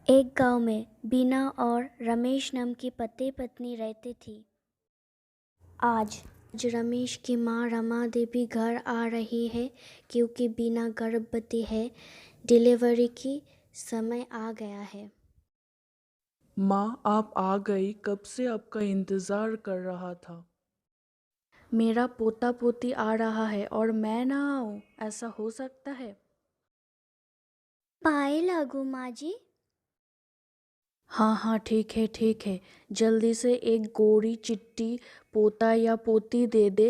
एक गांव में बीना और रमेश नाम की पति पत्नी रहती थी। आज रमेश की माँ रमा देवी घर आ रही है क्योंकि बीना गर्भवती है। डिलीवरी की समय आ गया है। माँ, आप आ गई। कब से आपका इंतजार कर रहा था। मेरा पोता पोती आ रहा है और मैं ना आऊं, ऐसा हो सकता है? पाए लागू माँ जी। हाँ हाँ, ठीक है ठीक है। जल्दी से एक गोरी चिट्टी पोता या पोती दे दे।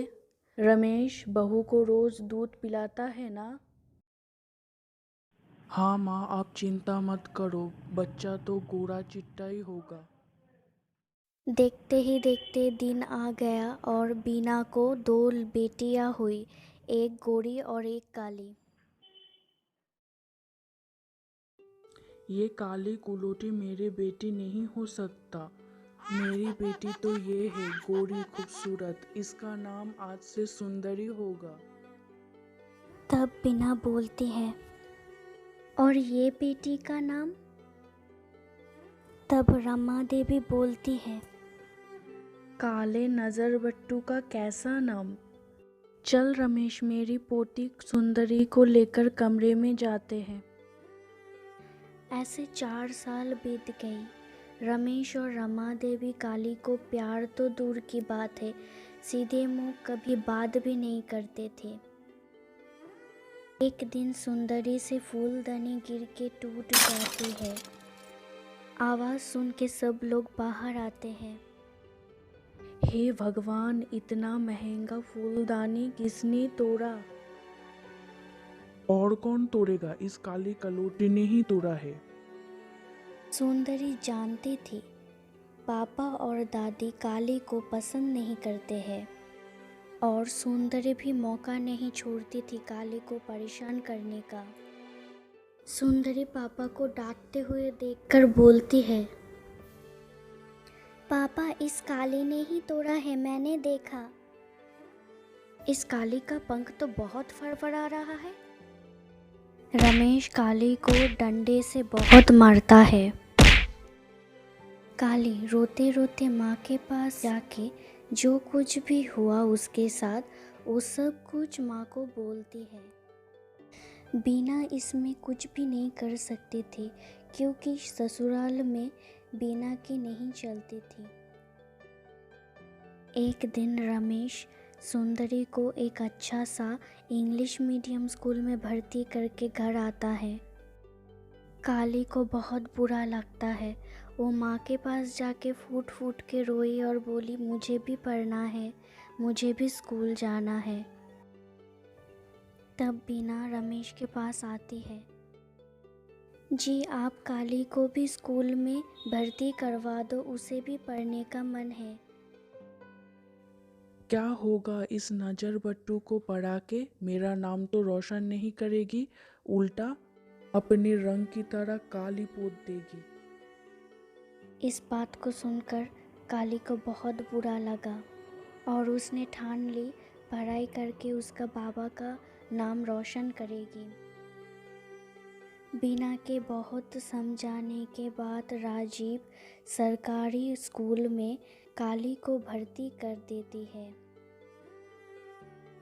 रमेश बहू को रोज दूध पिलाता है ना? हाँ माँ, आप चिंता मत करो, बच्चा तो गोरा चिट्टा ही होगा। देखते ही देखते दिन आ गया और बीना को दो बेटियां हुई, एक गोरी और एक काली। ये काली कुलोटी मेरी बेटी नहीं हो सकता। मेरी बेटी तो ये है, गोरी खूबसूरत। इसका नाम आज से सुंदरी होगा। तब बीना बोलती है, और ये बेटी का नाम? तब रमा देवी बोलती है, काले नजर बट्टू का कैसा नाम। चल रमेश, मेरी पोती सुंदरी को लेकर कमरे में जाते हैं। ऐसे 4 साल बीत गई। रमेश और रमा देवी काली को प्यार तो दूर की बात है, सीधे मुंह कभी बात भी नहीं करते थे। एक दिन सुंदरी से फूलदानी गिर के टूट जाती है। आवाज सुन के सब लोग बाहर आते हैं। हे भगवान, इतना महंगा फूलदानी किसने तोड़ा? और कौन तोड़ेगा? इस काली कलोटी ने ही तोड़ा है। सुंदरी जानती थी पापा और दादी काली को पसंद नहीं करते हैं, और सुंदरी भी मौका नहीं छोड़ती थी काली को परेशान करने का। सुंदरी पापा को डांटते हुए देखकर बोलती है, पापा, इस काली ने ही तोड़ा है, मैंने देखा। इस काली का पंख तो बहुत फड़फड़ा रहा है। रमेश काली को डंडे से बहुत मारता है। काली रोते रोते माँ के पास जाके जो कुछ भी हुआ उसके साथ, वो सब कुछ माँ को बोलती है। बीना इसमें कुछ भी नहीं कर सकती थी क्योंकि ससुराल में बीना की नहीं चलती थी। एक दिन रमेश सुंदरी को एक अच्छा सा इंग्लिश मीडियम स्कूल में भर्ती करके घर आता है। काली को बहुत बुरा लगता है। वो माँ के पास जाके फूट फूट के रोई और बोली, मुझे भी पढ़ना है, मुझे भी स्कूल जाना है। तब बीना रमेश के पास आती है। जी, आप काली को भी स्कूल में भर्ती करवा दो, उसे भी पढ़ने का मन है। क्या होगा इस नजर बट्टू को पढ़ा के? मेरा नाम तो रोशन नहीं करेगी, उल्टा अपने रंग की तरह काली पोत देगी। इस बात को सुनकर काली को बहुत बुरा लगा और उसने ठान ली पढ़ाई करके उसका बाबा का नाम रोशन करेगी। बीना के बहुत समझाने के बाद राजीव सरकारी स्कूल में काली को भर्ती कर देती है।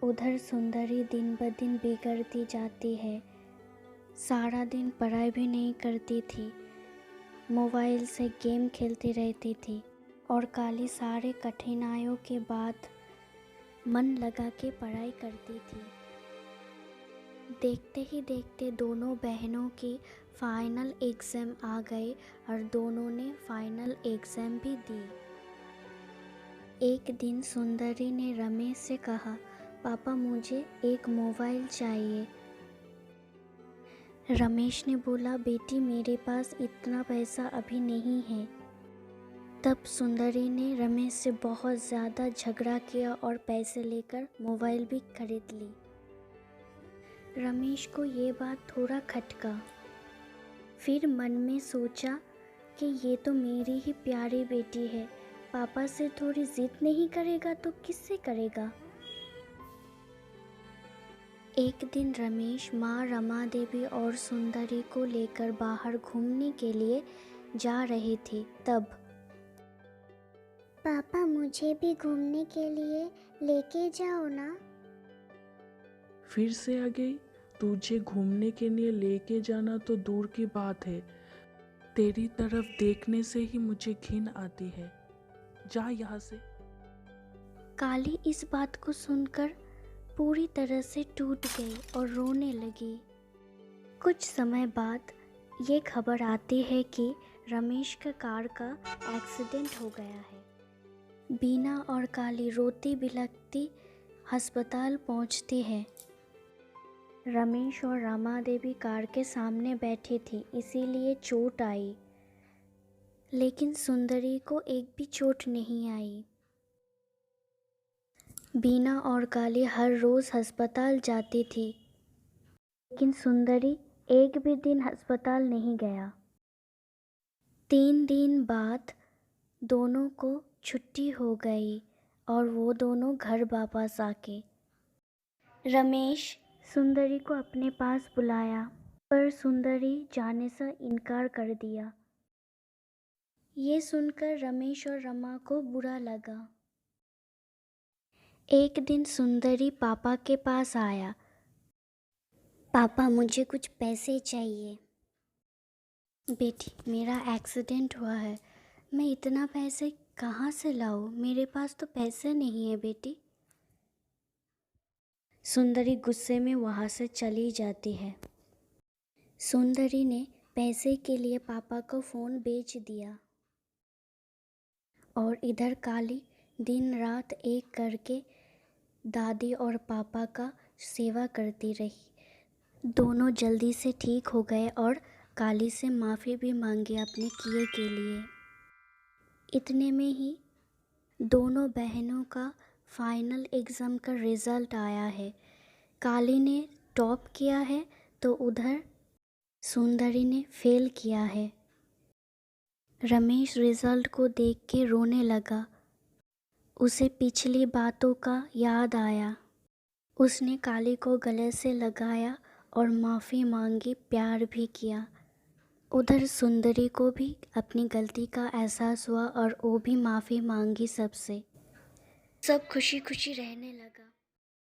उधर सुंदरी दिन ब दिन बिगड़ती जाती है। सारा दिन पढ़ाई भी नहीं करती थी, मोबाइल से गेम खेलती रहती थी, और काली सारे कठिनाइयों के बाद मन लगा के पढ़ाई करती थी। देखते ही देखते दोनों बहनों की फाइनल एग्ज़ाम आ गए और दोनों ने फाइनल एग्ज़ाम भी दी। एक दिन सुंदरी ने रमेश से कहा, पापा, मुझे एक मोबाइल चाहिए। रमेश ने बोला, बेटी, मेरे पास इतना पैसा अभी नहीं है। तब सुंदरी ने रमेश से बहुत ज़्यादा झगड़ा किया और पैसे लेकर मोबाइल भी खरीद ली। रमेश को ये बात थोड़ा खटका। फिर मन में सोचा कि ये तो मेरी ही प्यारी बेटी है, पापा से थोड़ी जिद नहीं करेगा तो किससे करेगा। एक दिन रमेश माँ रमा देवी और सुंदरी को लेकर बाहर घूमने के लिए जा रहे थे। तब पापा मुझे भी घूमने के लिए लेके जाओ ना। फिर से आ गई? तुझे घूमने के लिए लेके जाना तो दूर की बात है, तेरी तरफ देखने से ही मुझे घिन आती है। जा यहाँ से। काली इस बात को सुनकर पूरी तरह से टूट गई और रोने लगी। कुछ समय बाद ये खबर आती है कि रमेश का कार का एक्सीडेंट हो गया है। बीना और काली रोती बिलखती अस्पताल पहुंचती है। रमेश और रमा देवी कार के सामने बैठी थी, इसीलिए चोट आई, लेकिन सुंदरी को एक भी चोट नहीं आई। बीना और काली हर रोज़ अस्पताल जाती थी, लेकिन सुंदरी एक भी दिन अस्पताल नहीं गया। 3 दिन बाद दोनों को छुट्टी हो गई और वो दोनों घर वापस आके रमेश सुंदरी को अपने पास बुलाया, पर सुंदरी जाने से इनकार कर दिया। ये सुनकर रमेश और रमा को बुरा लगा। एक दिन सुंदरी पापा के पास आया। पापा मुझे कुछ पैसे चाहिए। बेटी, मेरा एक्सीडेंट हुआ है, मैं इतना पैसे कहाँ से लाऊं? मेरे पास तो पैसे नहीं है बेटी। सुंदरी गुस्से में वहाँ से चली जाती है। सुंदरी ने पैसे के लिए पापा को फ़ोन बेच दिया और इधर काली दिन रात एक करके दादी और पापा का सेवा करती रही। दोनों जल्दी से ठीक हो गए और काली से माफ़ी भी मांगी अपने किए के लिए। इतने में ही दोनों बहनों का फाइनल एग्ज़ाम का रिज़ल्ट आया है। काली ने टॉप किया है तो उधर सुंदरी ने फेल किया है। रमेश रिज़ल्ट को देख के रोने लगा। उसे पिछली बातों का याद आया। उसने काली को गले से लगाया और माफ़ी मांगी, प्यार भी किया। उधर सुंदरी को भी अपनी गलती का एहसास हुआ और वो भी माफ़ी मांगी सबसे। सब खुशी खुशी रहने लगा।